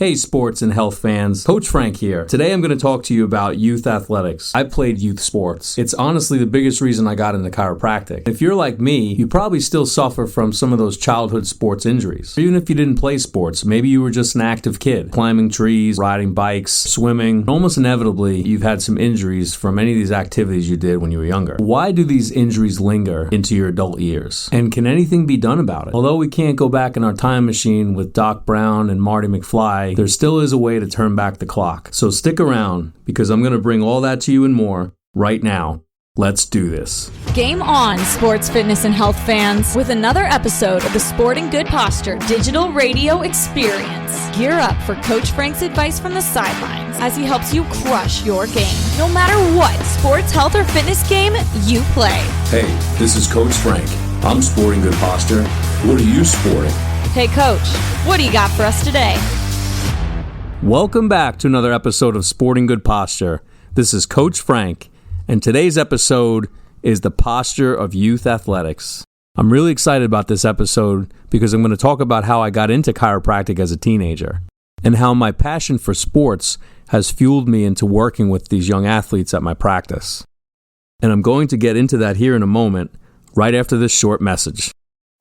Hey sports and health fans, Coach Frank here. Today I'm going to talk to you about youth athletics. I played youth sports. It's honestly the biggest reason I got into chiropractic. If you're like me, you probably still suffer from some of those childhood sports injuries. Even if you didn't play sports, maybe you were just an active kid, climbing trees, riding bikes, swimming. Almost inevitably, you've had some injuries from any of these activities you did when you were younger. Why do these injuries linger into your adult years? And can anything be done about it? Although we can't go back in our time machine with Doc Brown and Marty McFly, there still is a way to turn back the clock. So stick around, because I'm going to bring all that to you and more right now. Let's do this. Game on, sports, fitness, and health fans, with another episode of the Sporting Good Posture Digital Radio Experience. Gear up for Coach Frank's advice from the sidelines as he helps you crush your game, no matter what sports, health, or fitness game you play. Hey, this is Coach Frank. I'm sporting good posture. What are you sporting? Hey, Coach, what do you got for us today? Welcome back to another episode of Sporting Good Posture. This is Coach Frank, and today's episode is the posture of youth athletics. I'm really excited about this episode because I'm going to talk about how I got into chiropractic as a teenager and how my passion for sports has fueled me into working with these young athletes at my practice. And I'm going to get into that here in a moment, right after this short message.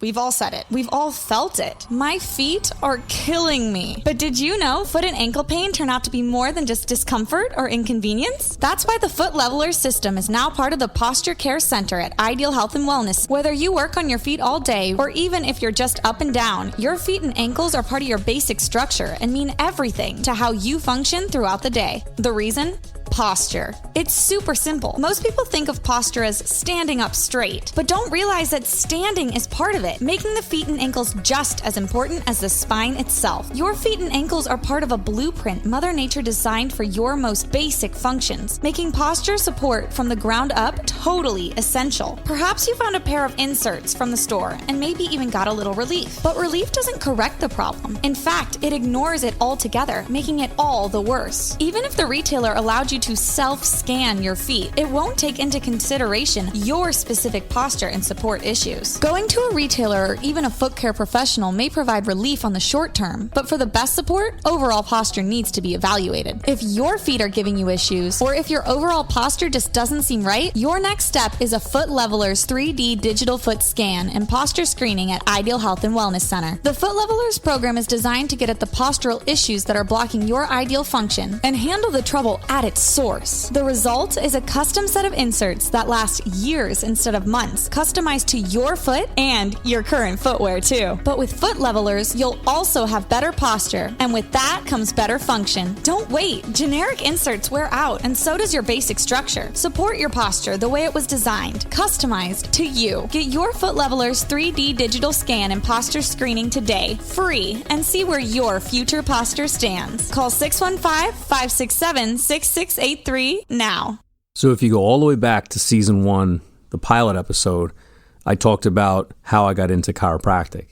We've all said it. We've all felt it. My feet are killing me. But did you know foot and ankle pain turn out to be more than just discomfort or inconvenience? That's why the Foot Leveler system is now part of the Posture Care Center at Ideal Health and Wellness. Whether you work on your feet all day or even if you're just up and down, your feet and ankles are part of your basic structure and mean everything to how you function throughout the day. The reason? Posture. It's super simple. Most people think of posture as standing up straight, but don't realize that standing is part of it, making the feet and ankles just as important as the spine itself. Your feet and ankles are part of a blueprint Mother Nature designed for your most basic functions, making posture support from the ground up totally essential. Perhaps you found a pair of inserts from the store and maybe even got a little relief, but relief doesn't correct the problem. In fact, it ignores it altogether, making it all the worse. Even if the retailer allowed you to self-scan your feet, it won't take into consideration your specific posture and support issues. Going to a retailer or even a foot care professional may provide relief on the short term, but for the best support, overall posture needs to be evaluated. If your feet are giving you issues, or if your overall posture just doesn't seem right, your next step is a Foot Leveler's 3D digital foot scan and posture screening at Ideal Health and Wellness Center. The Foot Leveler's program is designed to get at the postural issues that are blocking your ideal function and handle the trouble at its source. The result is a custom set of inserts that last years instead of months, customized to your foot and your current footwear too. But with Foot Levelers, you'll also have better posture, and with that comes better function. Don't wait. Generic inserts wear out, and so does your basic structure. Support your posture the way it was designed, customized to you. Get your Foot Levelers 3D digital scan and posture screening today, free, and see where your future posture stands. Call 615-567-6683 now. So if you go all the way back to season 1, the pilot episode, I talked about how I got into chiropractic.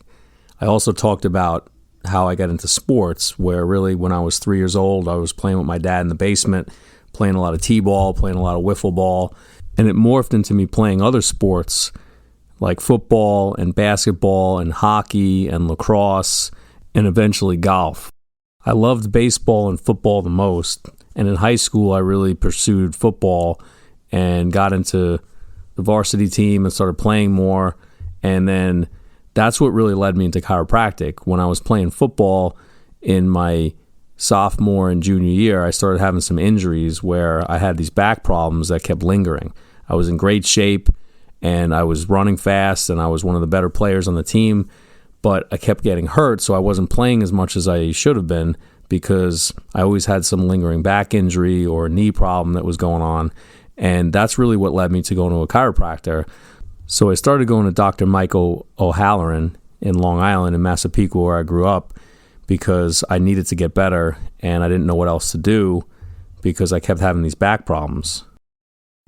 I also talked about how I got into sports, where really when I was 3 years old, I was playing with my dad in the basement, playing a lot of t-ball, playing a lot of wiffle ball, and it morphed into me playing other sports like football and basketball and hockey and lacrosse and eventually golf. I loved baseball and football the most, and in high school I really pursued football and got into the varsity team and started playing more, and then that's what really led me into chiropractic. When I was playing football in my sophomore and junior year, I started having some injuries where I had these back problems that kept lingering. I was in great shape and I was running fast and I was one of the better players on the team, but I kept getting hurt, so I wasn't playing as much as I should have been because I always had some lingering back injury or knee problem that was going on, and that's really what led me to going to a chiropractor. So I started going to Dr. Michael O'Halloran in Long Island in Massapequa, where I grew up, because I needed to get better and I didn't know what else to do because I kept having these back problems.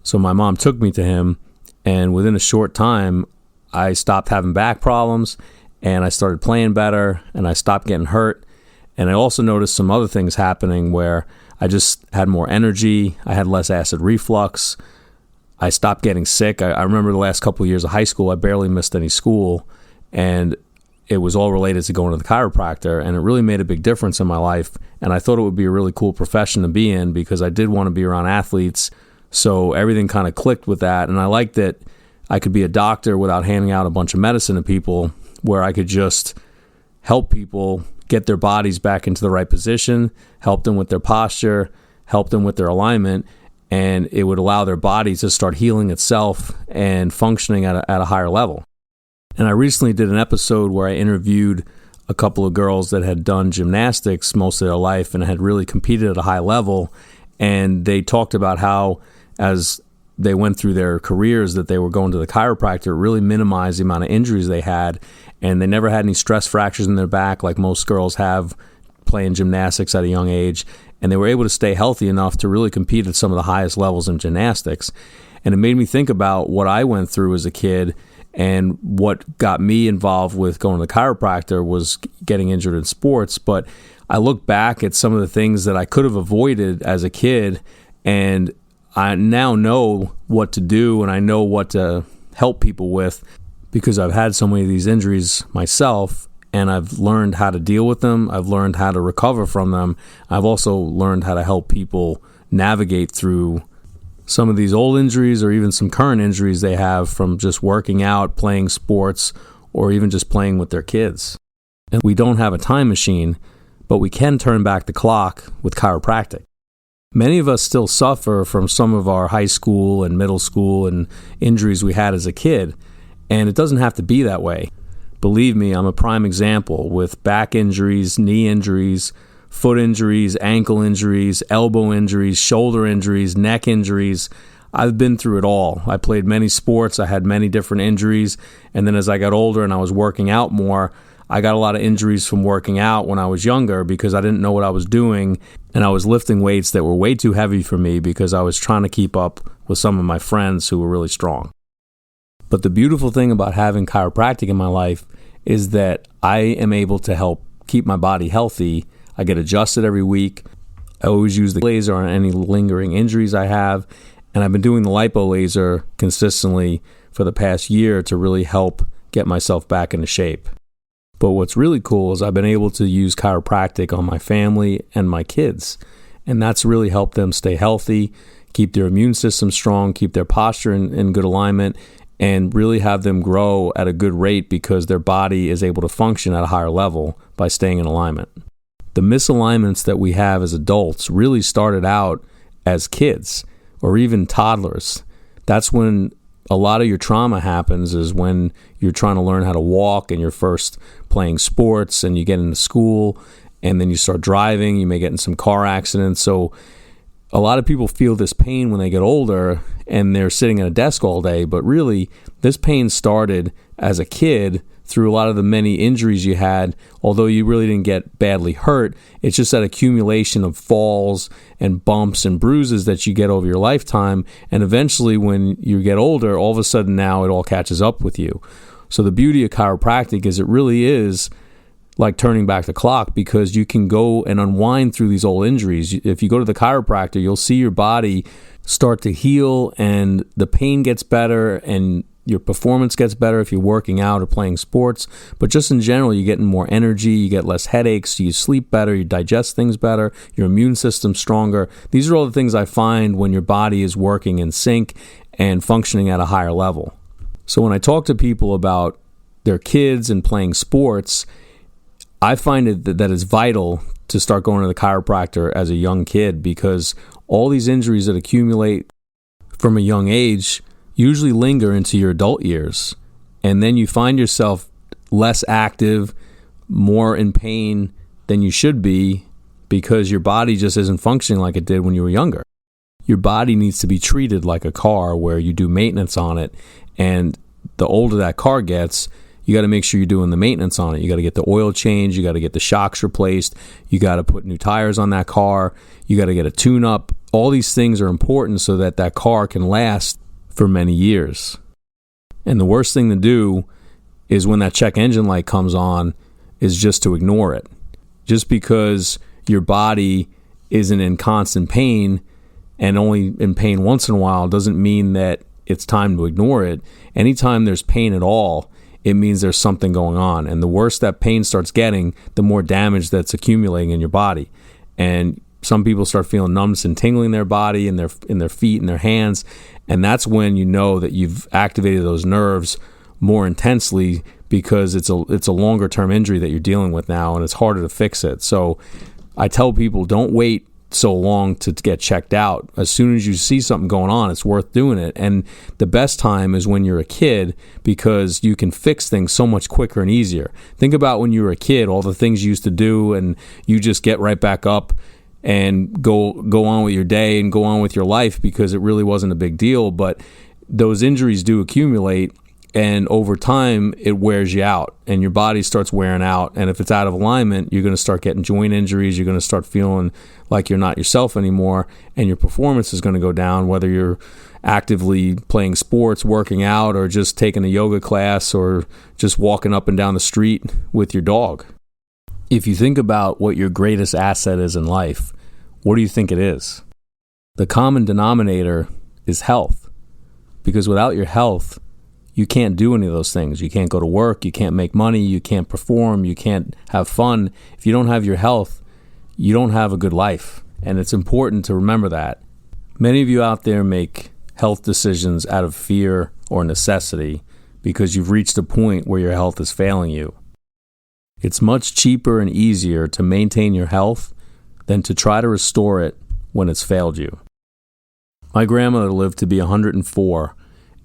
So my mom took me to him, and within a short time, I stopped having back problems and I started playing better and I stopped getting hurt. And I also noticed some other things happening where I just had more energy, I had less acid reflux, I stopped getting sick. I remember the last couple of years of high school, I barely missed any school, and it was all related to going to the chiropractor, and it really made a big difference in my life. And I thought it would be a really cool profession to be in because I did want to be around athletes. So everything kind of clicked with that. And I liked that I could be a doctor without handing out a bunch of medicine to people, where I could just help people get their bodies back into the right position, help them with their posture, help them with their alignment, and it would allow their bodies to start healing itself and functioning at a higher level. And I recently did an episode where I interviewed a couple of girls that had done gymnastics most of their life and had really competed at a high level, and they talked about how as they went through their careers that they were going to the chiropractor, really minimized the amount of injuries they had, and they never had any stress fractures in their back like most girls have playing gymnastics at a young age, and they were able to stay healthy enough to really compete at some of the highest levels in gymnastics. And it made me think about what I went through as a kid, and what got me involved with going to the chiropractor was getting injured in sports. But I look back at some of the things that I could have avoided as a kid, and I now know what to do, and I know what to help people with because I've had so many of these injuries myself, and I've learned how to deal with them. I've learned how to recover from them. I've also learned how to help people navigate through some of these old injuries or even some current injuries they have from just working out, playing sports, or even just playing with their kids. And we don't have a time machine, but we can turn back the clock with chiropractic. Many of us still suffer from some of our high school and middle school and injuries we had as a kid, and it doesn't have to be that way. Believe me, I'm a prime example with back injuries, knee injuries, foot injuries, ankle injuries, elbow injuries, shoulder injuries, neck injuries. I've been through it all. I played many sports. I had many different injuries. And then as I got older and I was working out more, I got a lot of injuries from working out when I was younger because I didn't know what I was doing. And I was lifting weights that were way too heavy for me because I was trying to keep up with some of my friends who were really strong. But the beautiful thing about having chiropractic in my life is that I am able to help keep my body healthy. I get adjusted every week. I always use the laser on any lingering injuries I have. And I've been doing the lipo laser consistently for the past year to really help get myself back into shape. But what's really cool is I've been able to use chiropractic on my family and my kids. And that's really helped them stay healthy, keep their immune system strong, keep their posture in good alignment, and really have them grow at a good rate because their body is able to function at a higher level by staying in alignment. The misalignments that we have as adults really started out as kids or even toddlers. That's when a lot of your trauma happens, is when you're trying to learn how to walk and you're first playing sports and you get into school and then you start driving, you may get in some car accidents. So a lot of people feel this pain when they get older and they're sitting at a desk all day, but really this pain started as a kid through a lot of the many injuries you had. Although you really didn't get badly hurt, it's just that accumulation of falls and bumps and bruises that you get over your lifetime, and eventually when you get older, all of a sudden now it all catches up with you. So the beauty of chiropractic is it really is like turning back the clock, because you can go and unwind through these old injuries. If you go to the chiropractor, you'll see your body start to heal and the pain gets better and your performance gets better if you're working out or playing sports. But just in general, you're getting more energy, you get less headaches, you sleep better, you digest things better, your immune system's stronger. These are all the things I find when your body is working in sync and functioning at a higher level. So when I talk to people about their kids and playing sports, I find it that it's vital to start going to the chiropractor as a young kid, because all these injuries that accumulate from a young age usually linger into your adult years. And then you find yourself less active, more in pain than you should be, because your body just isn't functioning like it did when you were younger. Your body needs to be treated like a car where you do maintenance on it. And the older that car gets, you got to make sure you're doing the maintenance on it. You got to get the oil changed. You got to get the shocks replaced. You got to put new tires on that car. You got to get a tune-up. All these things are important so that that car can last for many years. And the worst thing to do is when that check engine light comes on is just to ignore it. Just because your body isn't in constant pain and only in pain once in a while doesn't mean that it's time to ignore it. Anytime there's pain at all, it means there's something going on. And the worse that pain starts getting, the more damage that's accumulating in your body. And some people start feeling numbness and tingling in their body, in their feet, and their hands. And that's when you know that you've activated those nerves more intensely, because it's a longer term injury that you're dealing with now, and it's harder to fix it. So I tell people, don't wait so long to get checked out. As soon as you see something going on, it's worth doing it. And the best time is when you're a kid, because you can fix things so much quicker and easier. Think about when you were a kid, all the things you used to do, and you just get right back up and go on with your day and go on with your life, because it really wasn't a big deal. But those injuries do accumulate, and over time it wears you out, and your body starts wearing out. And if it's out of alignment, you're going to start getting joint injuries. You're going to start feeling like you're not yourself anymore, and your performance is going to go down, whether you're actively playing sports, working out, or just taking a yoga class, or just walking up and down the street with your dog. If you think about what your greatest asset is in life, what do you think it is? The common denominator is health, because without your health, you can't do any of those things. You can't go to work, you can't make money, you can't perform, you can't have fun. If you don't have your health, you don't have a good life. And it's important to remember that. Many of you out there make health decisions out of fear or necessity, because you've reached a point where your health is failing you. It's much cheaper and easier to maintain your health than to try to restore it when it's failed you. My grandmother lived to be 104,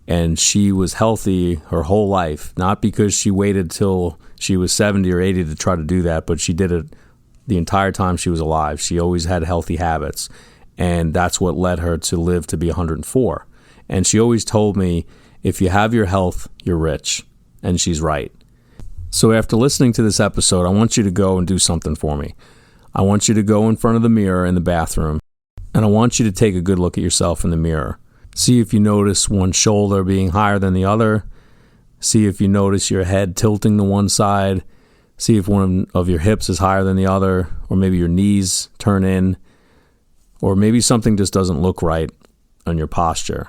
and she was healthy her whole life, not because she waited till she was 70 or 80 to try to do that, but she did it the entire time she was alive. She always had healthy habits, and that's what led her to live to be 104. And she always told me, if you have your health, you're rich. And she's right. So after listening to this episode, I want you to go and do something for me. I want you to go in front of the mirror in the bathroom, and I want you to take a good look at yourself in the mirror. See if you notice one shoulder being higher than the other. See if you notice your head tilting to one side. See if one of your hips is higher than the other, or maybe your knees turn in, or maybe something just doesn't look right on your posture.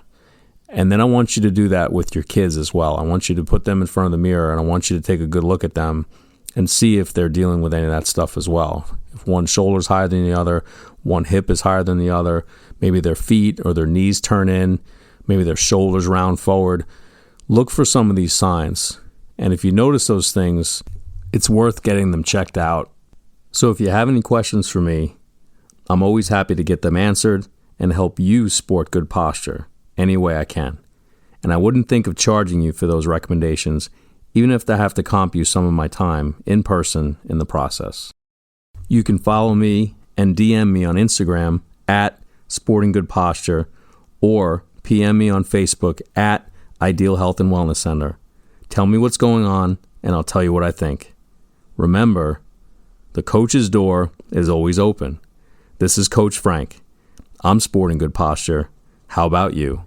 And then I want you to do that with your kids as well. I want you to put them in front of the mirror, and I want you to take a good look at them and see if they're dealing with any of that stuff as well. If one shoulder's higher than the other, one hip is higher than the other, maybe their feet or their knees turn in, maybe their shoulders round forward. Look for some of these signs. And if you notice those things, it's worth getting them checked out. So if you have any questions for me, I'm always happy to get them answered and help you sport good posture any way I can. And I wouldn't think of charging you for those recommendations, even if I have to comp you some of my time in person in the process. You can follow me and DM me on Instagram at Sporting Good Posture, or PM me on Facebook at Ideal Health and Wellness Center. Tell me what's going on, and I'll tell you what I think. Remember, the coach's door is always open. This is Coach Frank. I'm Sporting Good Posture. How about you?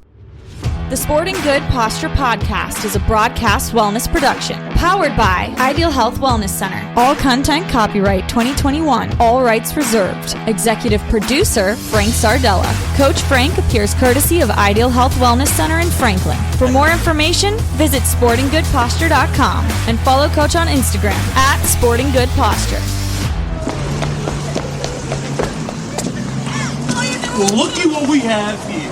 The Sporting Good Posture Podcast is a broadcast wellness production powered by Ideal Health Wellness Center. All content copyright 2021. All rights reserved. Executive producer Frank Sardella. Coach Frank appears courtesy of Ideal Health Wellness Center in Franklin. For more information, visit sportinggoodposture.com and follow Coach on Instagram at sportinggoodposture. Well, looky what we have here.